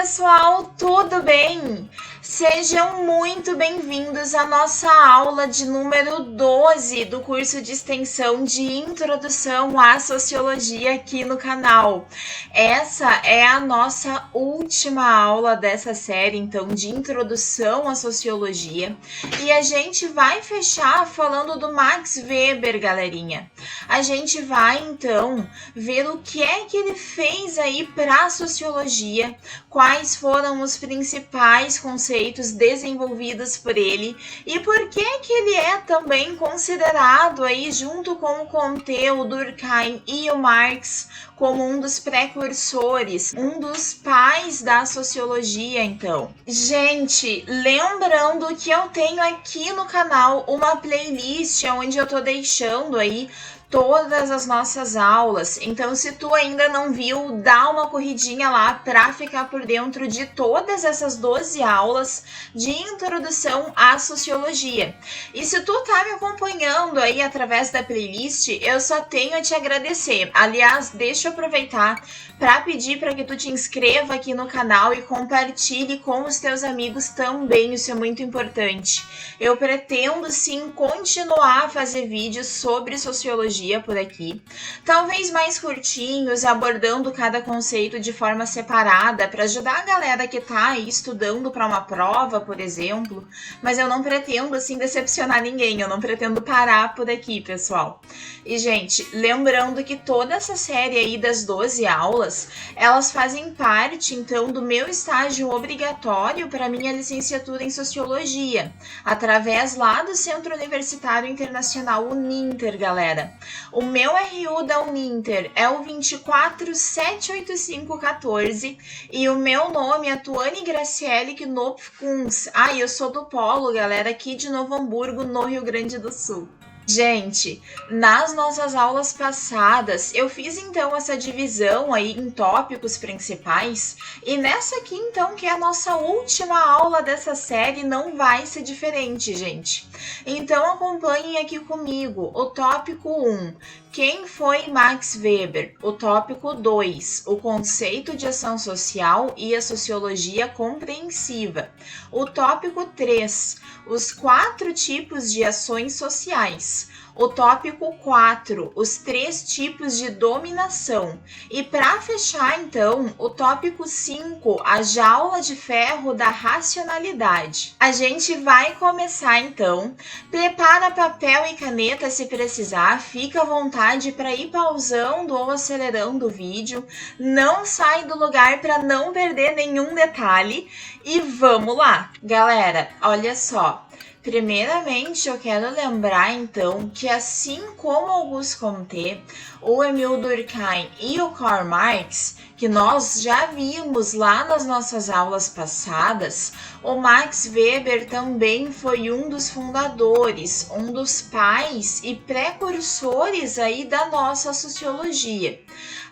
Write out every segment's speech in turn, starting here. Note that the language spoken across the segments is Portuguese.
pessoal, tudo bem? Sejam muito bem-vindos à nossa aula de número 12 do curso de extensão de Introdução à Sociologia aqui no canal. Essa é a nossa última aula dessa série, então, de Introdução à Sociologia. E a gente vai fechar falando do Max Weber, galerinha. A gente vai, então, ver o que é que ele fez aí para a sociologia, quais foram os principais conceitos desenvolvidos por ele e por que ele é também considerado aí, junto com o Comte, o Durkheim e o Marx, como um dos precursores, um dos pais da sociologia, então. Gente, lembrando que eu tenho aqui no canal uma playlist onde eu tô deixando aí todas as nossas aulas, então se tu ainda não viu, dá uma corridinha lá para ficar por dentro de todas essas 12 aulas de introdução à sociologia. E se tu tá me acompanhando aí através da playlist, eu só tenho a te agradecer. Aliás, deixa eu aproveitar para pedir para que tu te inscreva aqui no canal e compartilhe com os teus amigos também, isso é muito importante. Eu pretendo sim continuar a fazer vídeos sobre sociologia por aqui, talvez mais curtinhos, abordando cada conceito de forma separada, para ajudar a galera que tá aí estudando para uma prova, por exemplo, mas eu não pretendo assim decepcionar ninguém, eu não pretendo parar por aqui, pessoal. E, gente, lembrando que toda essa série aí das 12 aulas, elas fazem parte, então, do meu estágio obrigatório para minha licenciatura em Sociologia, através lá do Centro Universitário Internacional Uninter, galera. O meu RU da Uninter é o 2478514 e o meu nome é Tuane Graciele Knopf-Kunz. Eu sou do Polo, galera, aqui de Novo Hamburgo, no Rio Grande do Sul. Gente, nas nossas aulas passadas, eu fiz então essa divisão aí em tópicos principais e nessa aqui então, que é a nossa última aula dessa série, não vai ser diferente, gente. Então acompanhem aqui comigo o tópico 1, quem foi Max Weber? O tópico 2, o conceito de ação social e a sociologia compreensiva. O tópico 3, os 4 tipos de ações sociais. O tópico 4, os 3 tipos de dominação. E para fechar, então, o tópico 5, a jaula de ferro da racionalidade. A gente vai começar, então. Prepara papel e caneta se precisar, fica à vontade para ir pausando ou acelerando o vídeo. Não sai do lugar para não perder nenhum detalhe. E vamos lá! Galera, olha só. Primeiramente, eu quero lembrar, então, que assim como Auguste Comte, o Émile Durkheim e o Karl Marx, que nós já vimos lá nas nossas aulas passadas, o Max Weber também foi um dos fundadores, um dos pais e precursores aí da nossa sociologia.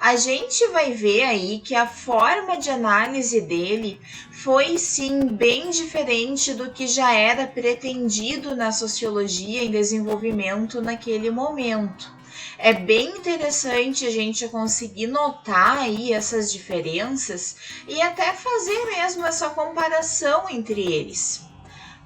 A gente vai ver aí que a forma de análise dele foi sim bem diferente do que já era pretendido na sociologia em desenvolvimento naquele momento. É bem interessante a gente conseguir notar aí essas diferenças e até fazer mesmo essa comparação entre eles.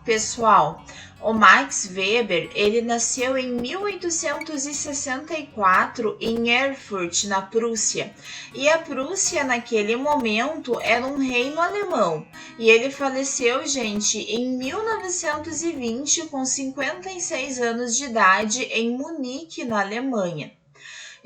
Pessoal, o Max Weber, ele nasceu em 1864 em Erfurt, na Prússia. E a Prússia, naquele momento, era um reino alemão. E ele faleceu, gente, em 1920, com 56 anos de idade, em Munique, na Alemanha.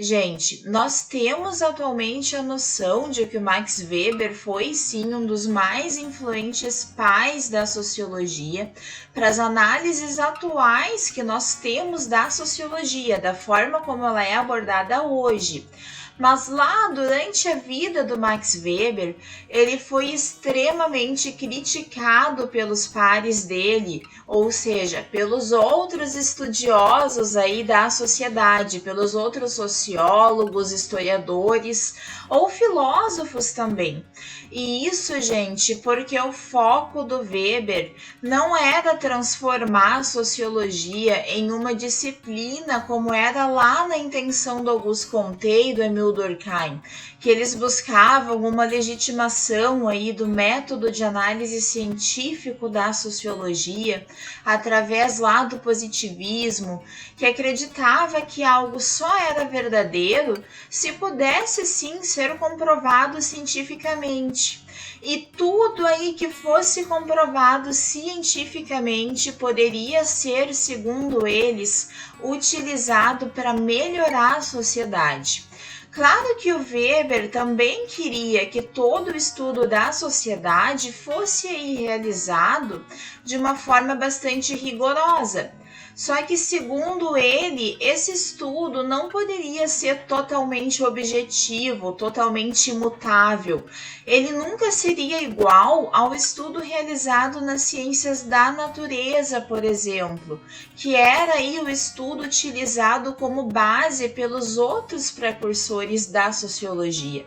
Gente, nós temos atualmente a noção de que o Max Weber foi sim um dos mais influentes pais da sociologia para as análises atuais que nós temos da sociologia, da forma como ela é abordada hoje. Mas lá, durante a vida do Max Weber, ele foi extremamente criticado pelos pares dele, ou seja, pelos outros estudiosos aí da sociedade, pelos outros sociólogos, historiadores ou filósofos também. E isso, gente, porque o foco do Weber não era transformar a sociologia em uma disciplina como era lá na intenção do Auguste Comte e do Émile Emil Durkheim, que eles buscavam uma legitimação aí do método de análise científico da sociologia através lá do positivismo, que acreditava que algo só era verdadeiro se pudesse sim ser comprovado cientificamente. E tudo aí que fosse comprovado cientificamente poderia ser, segundo eles, utilizado para melhorar a sociedade. Claro que o Weber também queria que todo o estudo da sociedade fosse aí realizado de uma forma bastante rigorosa. Só que, segundo ele, esse estudo não poderia ser totalmente objetivo, totalmente imutável. Ele nunca seria igual ao estudo realizado nas ciências da natureza, por exemplo, que era aí o estudo utilizado como base pelos outros precursores da sociologia.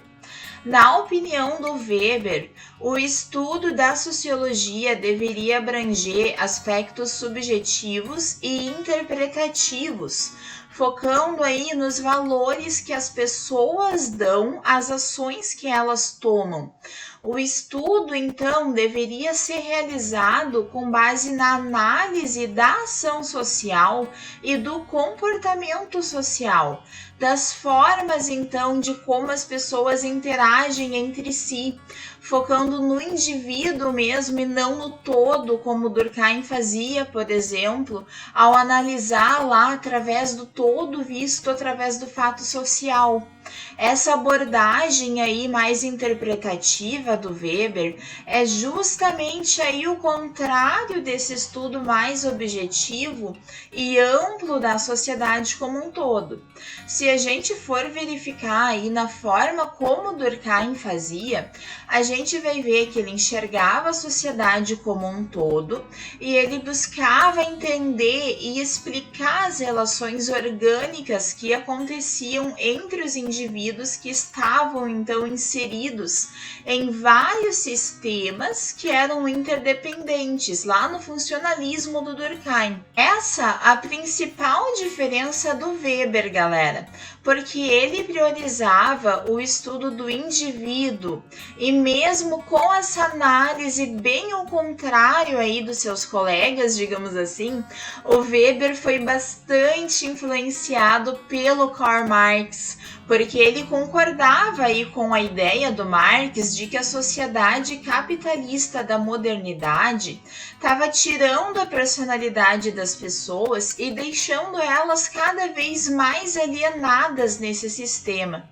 Na opinião do Weber, o estudo da sociologia deveria abranger aspectos subjetivos e interpretativos, focando aí nos valores que as pessoas dão às ações que elas tomam. O estudo, então, deveria ser realizado com base na análise da ação social e do comportamento social, das formas, então, de como as pessoas interagem entre si, focando no indivíduo mesmo e não no todo, como Durkheim fazia, por exemplo, ao analisar lá através do todo visto através do fato social. Essa abordagem aí mais interpretativa do Weber é justamente aí o contrário desse estudo mais objetivo e amplo da sociedade como um todo. Se a gente for verificar aí na forma como Durkheim fazia, a gente vai ver que ele enxergava a sociedade como um todo e ele buscava entender e explicar as relações orgânicas que aconteciam entre os indivíduos que estavam então inseridos em vários sistemas que eram interdependentes, lá no funcionalismo do Durkheim. Essa a principal diferença do Weber, galera, porque ele priorizava o estudo do indivíduo e mesmo com essa análise bem ao contrário aí dos seus colegas, digamos assim, o Weber foi bastante influenciado pelo Karl Marx, porque ele concordava aí com a ideia do Marx de que a sociedade capitalista da modernidade estava tirando a personalidade das pessoas e deixando elas cada vez mais alienadas nesse sistema.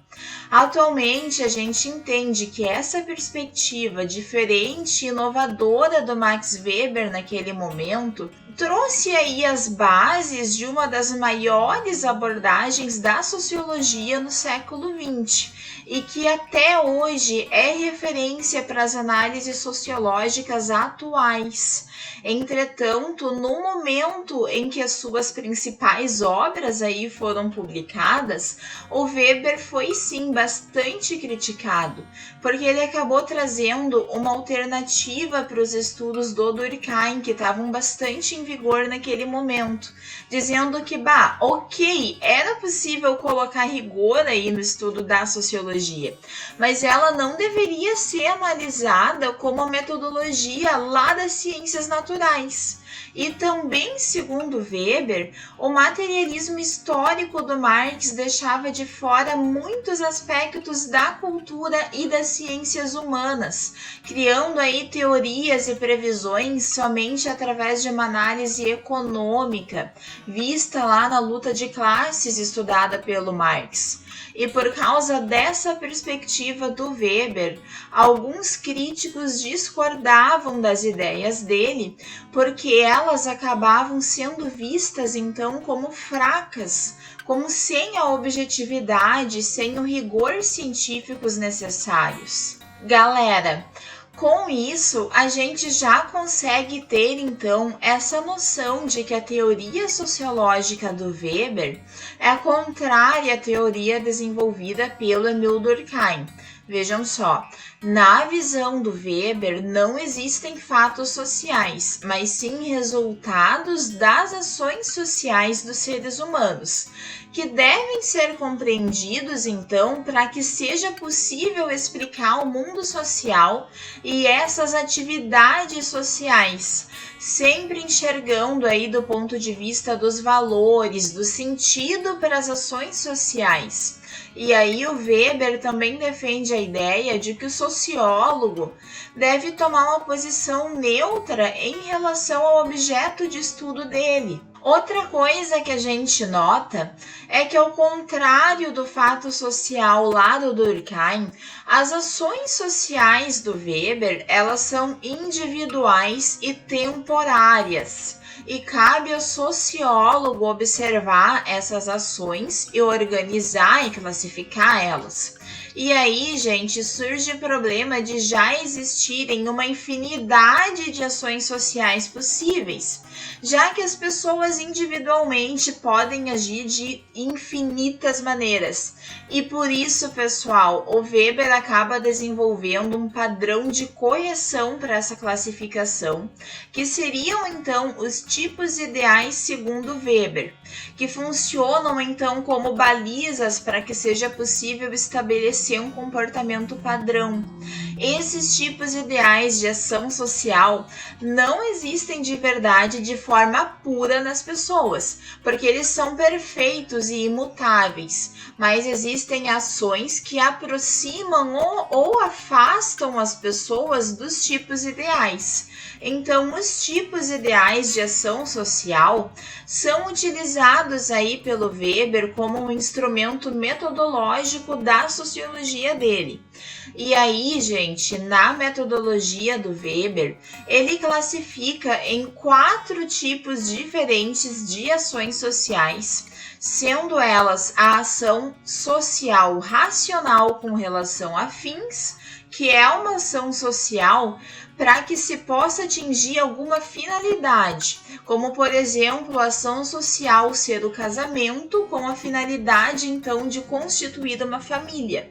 Atualmente, a gente entende que essa perspectiva diferente e inovadora do Max Weber naquele momento trouxe aí as bases de uma das maiores abordagens da sociologia no século XX e que até hoje é referência para as análises sociológicas atuais. Entretanto, no momento em que as suas principais obras aí foram publicadas, o Weber foi sim bastante criticado, porque ele acabou trazendo uma alternativa para os estudos do Durkheim, que estavam bastante em vigor naquele momento, dizendo que, ok, era possível colocar rigor aí no estudo da sociologia, mas ela não deveria ser analisada como a metodologia lá das ciências naturais. E também, segundo Weber, o materialismo histórico do Marx deixava de fora muitos aspectos da cultura e das ciências humanas, criando aí teorias e previsões somente através de uma análise econômica, vista lá na luta de classes estudada pelo Marx. E por causa dessa perspectiva do Weber, alguns críticos discordavam das ideias dele, porque elas acabavam sendo vistas então como fracas, como sem a objetividade, sem o rigor científicos necessários. Galera, com isso, a gente já consegue ter, então, essa noção de que a teoria sociológica do Weber é contrária à teoria desenvolvida pelo Emil Durkheim. Vejam só, na visão do Weber, não existem fatos sociais, mas sim resultados das ações sociais dos seres humanos, que devem ser compreendidos, então, para que seja possível explicar o mundo social e essas atividades sociais, sempre enxergando aí do ponto de vista dos valores, do sentido para as ações sociais. E aí o Weber também defende a ideia de que o sociólogo deve tomar uma posição neutra em relação ao objeto de estudo dele. Outra coisa que a gente nota é que, ao contrário do fato social lá do Durkheim, as ações sociais do Weber, elas são individuais e temporárias. E cabe ao sociólogo observar essas ações e organizar e classificar elas. E aí, gente, surge o problema de já existirem uma infinidade de ações sociais possíveis, já que as pessoas individualmente podem agir de infinitas maneiras. E por isso, pessoal, o Weber acaba desenvolvendo um padrão de correção para essa classificação, que seriam então os tipos ideais segundo Weber, que funcionam então como balizas para que seja possível estabelecer um comportamento padrão. Esses tipos ideais de ação social não existem de verdade de forma pura nas pessoas, porque eles são perfeitos e imutáveis, mas existem ações que aproximam ou afastam as pessoas dos tipos ideais. Então, os tipos ideais de ação social são utilizados aí pelo Weber como um instrumento metodológico da sociologia dele. E aí, gente, na metodologia do Weber, ele classifica em 4 tipos diferentes de ações sociais, sendo elas a ação social racional com relação a fins, que é uma ação social para que se possa atingir alguma finalidade, como, por exemplo, a ação social ser o casamento, com a finalidade, então, de constituir uma família.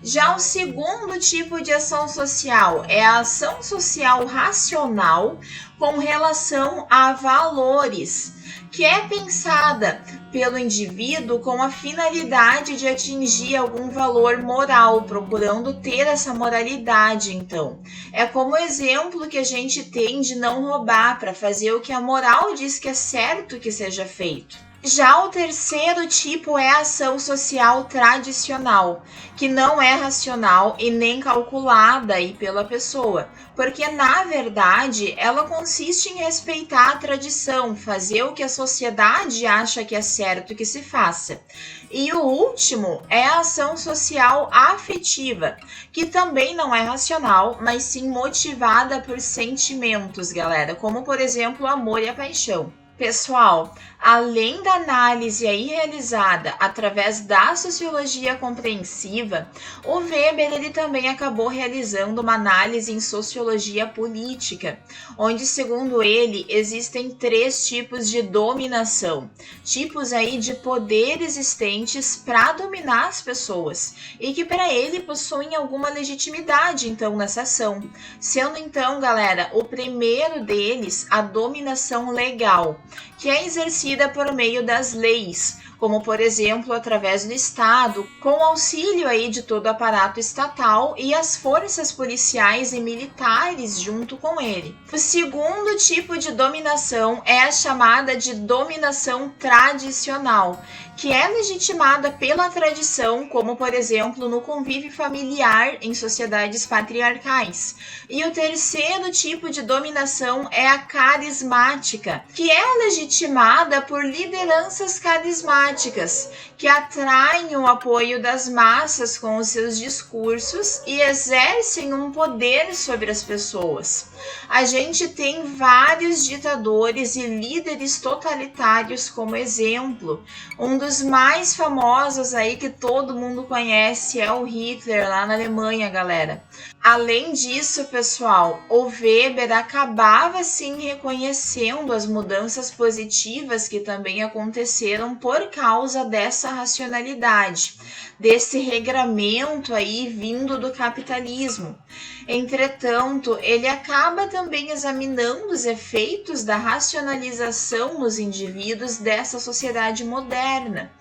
Já o segundo tipo de ação social é a ação social racional com relação a valores, que é pensada pelo indivíduo com a finalidade de atingir algum valor moral, procurando ter essa moralidade, então. É como exemplo que a gente tem de não roubar, para fazer o que a moral diz que é certo que seja feito. Já o terceiro tipo é a ação social tradicional, que não é racional e nem calculada aí pela pessoa, porque na verdade ela consiste em respeitar a tradição, fazer o que a sociedade acha que é certo que se faça. E o último é a ação social afetiva, que também não é racional, mas sim motivada por sentimentos, galera, como por exemplo o amor e a paixão. Pessoal, além da análise aí realizada através da sociologia compreensiva, o Weber ele também acabou realizando uma análise em sociologia política, onde, segundo ele, existem 3 tipos de dominação, tipos aí de poder existentes para dominar as pessoas, e que para ele possuem alguma legitimidade, então, nessa ação, sendo então, galera, o primeiro deles a dominação legal, que é exercida por meio das leis, como por exemplo através do Estado, com auxílio aí de todo o aparato estatal e as forças policiais e militares junto com ele. O segundo tipo de dominação é a chamada de dominação tradicional, que é legitimada pela tradição, como por exemplo no convívio familiar em sociedades patriarcais. E o terceiro tipo de dominação é a carismática, que é legitimada por lideranças carismáticas, que atraem o apoio das massas com os seus discursos e exercem um poder sobre as pessoas. A gente tem vários ditadores e líderes totalitários como exemplo. Um dos mais famosos aí que todo mundo conhece é o Hitler, lá na Alemanha, galera. Além disso, pessoal, o Weber acabava sim reconhecendo as mudanças positivas que também aconteceram por causa dessa racionalidade, desse regramento aí vindo do capitalismo. Entretanto, ele acaba também examinando os efeitos da racionalização nos indivíduos dessa sociedade moderna.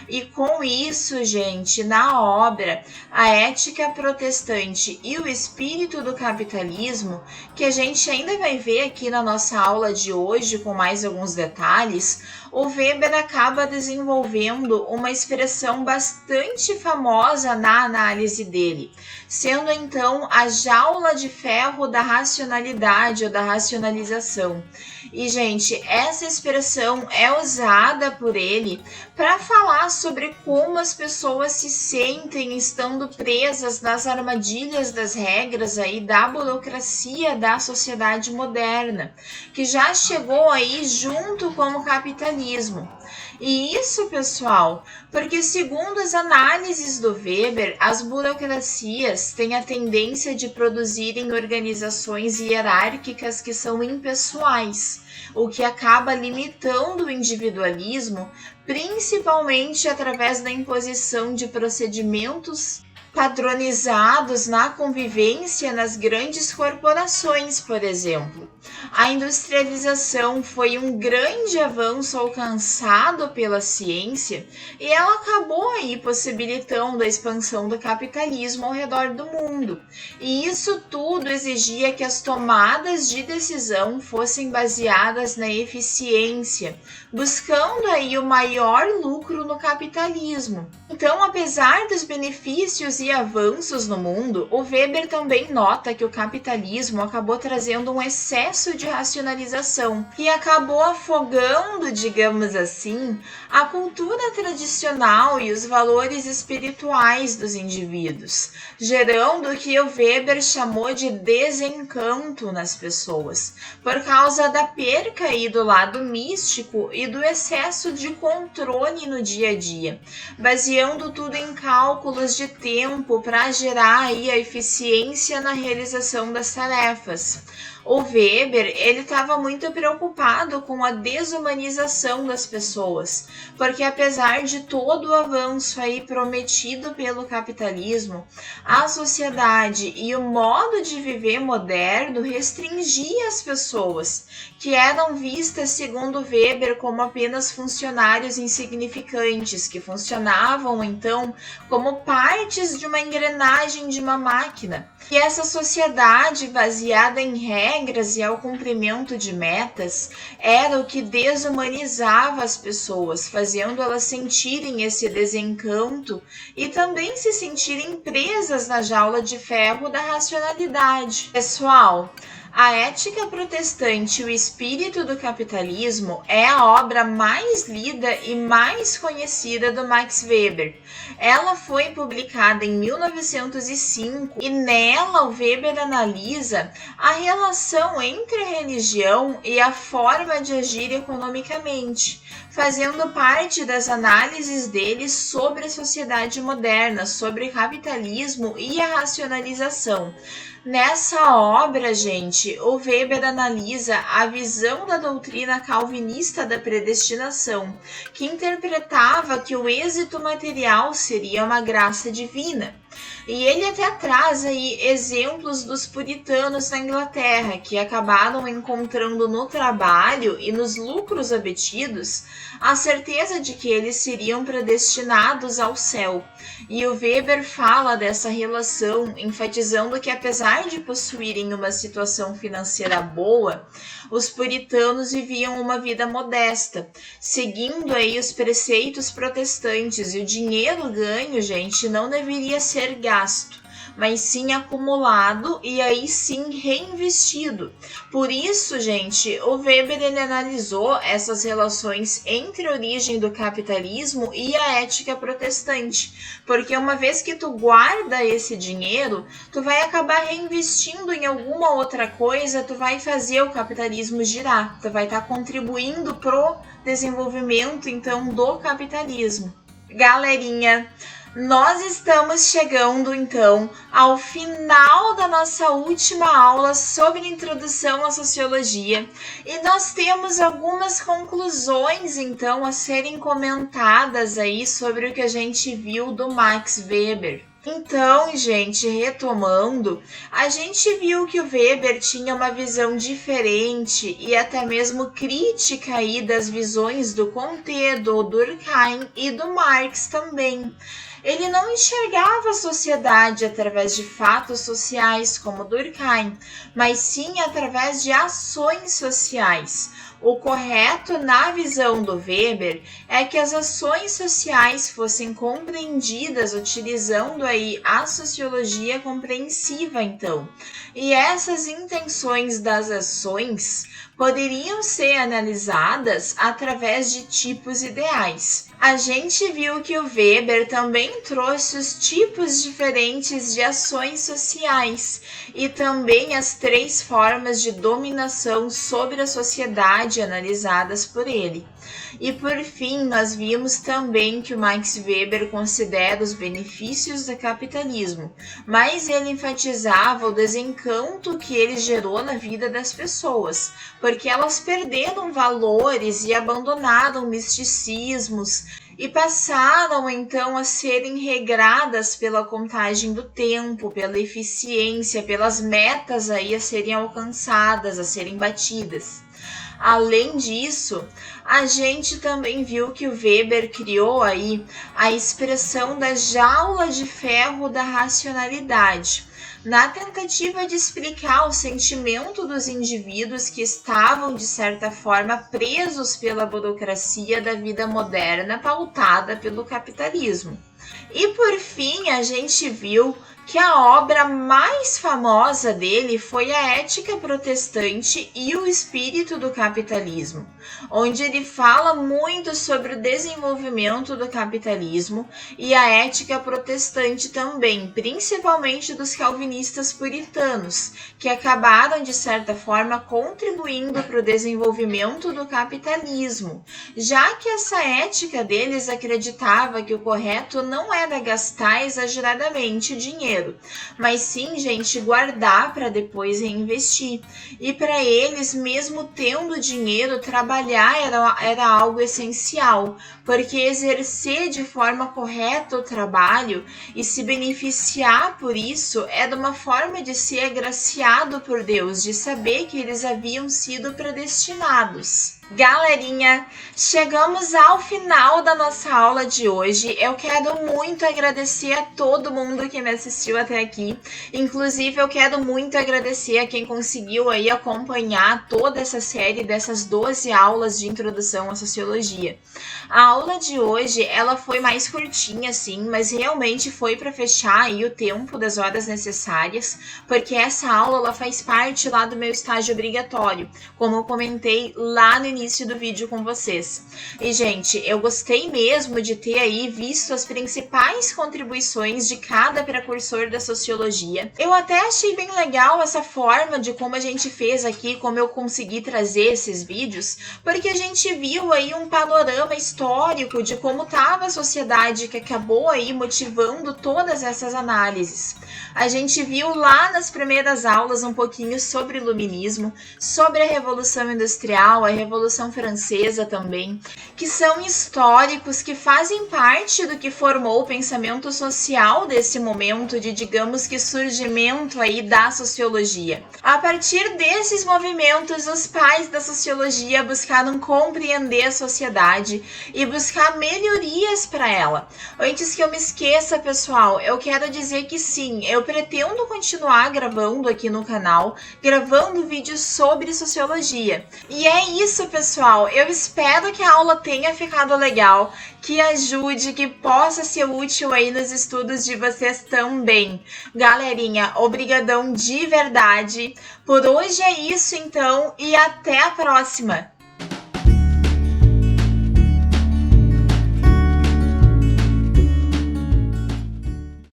E com isso, gente, na obra A Ética Protestante e o Espírito do Capitalismo, que a gente ainda vai ver aqui na nossa aula de hoje com mais alguns detalhes, o Weber acaba desenvolvendo uma expressão bastante famosa na análise dele, sendo então a jaula de ferro da racionalidade ou da racionalização. E, gente, essa expressão é usada por ele para falar sobre como as pessoas se sentem estando presas nas armadilhas das regras aí da burocracia da sociedade moderna, que já chegou aí junto com o capitalismo. E isso, pessoal, porque segundo as análises do Weber, as burocracias têm a tendência de produzirem organizações hierárquicas que são impessoais, o que acaba limitando o individualismo, principalmente através da imposição de procedimentos padronizados na convivência nas grandes corporações, por exemplo. A industrialização foi um grande avanço alcançado pela ciência e ela acabou aí possibilitando a expansão do capitalismo ao redor do mundo. E isso tudo exigia que as tomadas de decisão fossem baseadas na eficiência, buscando aí o maior lucro no capitalismo. Então, apesar dos benefícios e avanços no mundo, o Weber também nota que o capitalismo acabou trazendo um excesso de racionalização e acabou afogando, digamos assim, a cultura tradicional e os valores espirituais dos indivíduos, gerando o que o Weber chamou de desencanto nas pessoas, por causa da perca aí do lado místico e do excesso de controle no dia a dia, baseando tudo em cálculos de tempo para gerar aí a eficiência na realização das tarefas. O Weber, ele estava muito preocupado com a desumanização das pessoas, porque apesar de todo o avanço aí prometido pelo capitalismo, a sociedade e o modo de viver moderno restringia as pessoas, que eram vistas, segundo Weber, como apenas funcionários insignificantes, que funcionavam então como partes de uma engrenagem de uma máquina. E essa sociedade baseada em regras e ao cumprimento de metas era o que desumanizava as pessoas, fazendo elas sentirem esse desencanto e também se sentirem presas na jaula de ferro da racionalidade. Pessoal, A Ética Protestante e o Espírito do Capitalismo é a obra mais lida e mais conhecida do Max Weber. Ela foi publicada em 1905 e nela o Weber analisa a relação entre a religião e a forma de agir economicamente, fazendo parte das análises dele sobre a sociedade moderna, sobre capitalismo e a racionalização. Nessa obra, gente, o Weber analisa a visão da doutrina calvinista da predestinação, que interpretava que o êxito material seria uma graça divina. E ele até traz aí exemplos dos puritanos na Inglaterra, que acabaram encontrando no trabalho e nos lucros obtidos a certeza de que eles seriam predestinados ao céu. E o Weber fala dessa relação, enfatizando que apesar de possuírem uma situação financeira boa, os puritanos viviam uma vida modesta, seguindo aí os preceitos protestantes, e o dinheiro ganho, gente, não deveria ser gasto, mas sim acumulado e aí sim reinvestido. Por isso, gente, o Weber ele analisou essas relações entre a origem do capitalismo e a ética protestante, porque uma vez que tu guarda esse dinheiro, tu vai acabar reinvestindo em alguma outra coisa, tu vai fazer o capitalismo girar, tu vai estar contribuindo pro desenvolvimento então do capitalismo. Galerinha, Nós estamos chegando então ao final da nossa última aula sobre introdução à sociologia e nós temos algumas conclusões então a serem comentadas aí sobre o que a gente viu do Max Weber. Então, gente, retomando, a gente viu que o Weber tinha uma visão diferente e até mesmo crítica aí das visões do Comte, do Durkheim e do Marx também. Ele não enxergava a sociedade através de fatos sociais como Durkheim, mas sim através de ações sociais. O correto na visão do Weber é que as ações sociais fossem compreendidas utilizando aí a sociologia compreensiva então. E essas intenções das ações poderiam ser analisadas através de tipos ideais. A gente viu que o Weber também trouxe os tipos diferentes de ações sociais e também as 3 formas de dominação sobre a sociedade analisadas por ele. E por fim, nós vimos também que o Max Weber considera os benefícios do capitalismo, mas ele enfatizava o desencanto que ele gerou na vida das pessoas, porque elas perderam valores e abandonaram misticismos e passaram então a serem regradas pela contagem do tempo, pela eficiência, pelas metas aí a serem alcançadas, a serem batidas. Além disso, a gente também viu que o Weber criou aí a expressão da jaula de ferro da racionalidade, na tentativa de explicar o sentimento dos indivíduos que estavam, de certa forma, presos pela burocracia da vida moderna pautada pelo capitalismo. E por fim, a gente viu que a obra mais famosa dele foi a Ética Protestante e o Espírito do Capitalismo, onde ele fala muito sobre o desenvolvimento do capitalismo e a ética protestante também, principalmente dos calvinistas puritanos, que acabaram, de certa forma, contribuindo para o desenvolvimento do capitalismo, já que essa ética deles acreditava que o correto não era gastar exageradamente dinheiro, mas sim, gente, guardar para depois reinvestir. E para eles, mesmo tendo dinheiro, trabalhar era algo essencial, porque exercer de forma correta o trabalho e se beneficiar por isso era uma forma de ser agraciado por Deus, de saber que eles haviam sido predestinados. Galerinha, chegamos ao final da nossa aula de hoje. Eu quero muito agradecer a todo mundo que me assistiu até aqui. Inclusive, eu quero muito agradecer a quem conseguiu aí acompanhar toda essa série dessas 12 aulas de introdução à sociologia. A aula de hoje, ela foi mais curtinha, sim, mas realmente foi para fechar aí o tempo das horas necessárias, porque essa aula ela faz parte lá do meu estágio obrigatório, como eu comentei lá no início do vídeo com vocês. E, gente, eu gostei mesmo de ter aí visto as principais contribuições de cada precursor da sociologia. Eu até achei bem legal essa forma de como a gente fez aqui, como eu consegui trazer esses vídeos, porque a gente viu aí um panorama histórico de como estava a sociedade que acabou aí motivando todas essas análises. A gente viu lá nas primeiras aulas um pouquinho sobre o iluminismo, sobre a Revolução Industrial, a Revolução Francesa também, que são históricos que fazem parte do que formou o pensamento social desse momento de, digamos que, surgimento aí da sociologia. A partir desses movimentos, os pais da sociologia buscaram compreender a sociedade e buscar melhorias para ela. Antes que eu me esqueça, pessoal, eu quero dizer que sim, eu pretendo continuar gravando aqui no canal, gravando vídeos sobre sociologia. E é isso, pessoal. Eu espero que a aula tenha ficado legal, que ajude, que possa ser útil aí nos estudos de vocês também. Galerinha, obrigadão de verdade. Por hoje é isso, então, e até a próxima!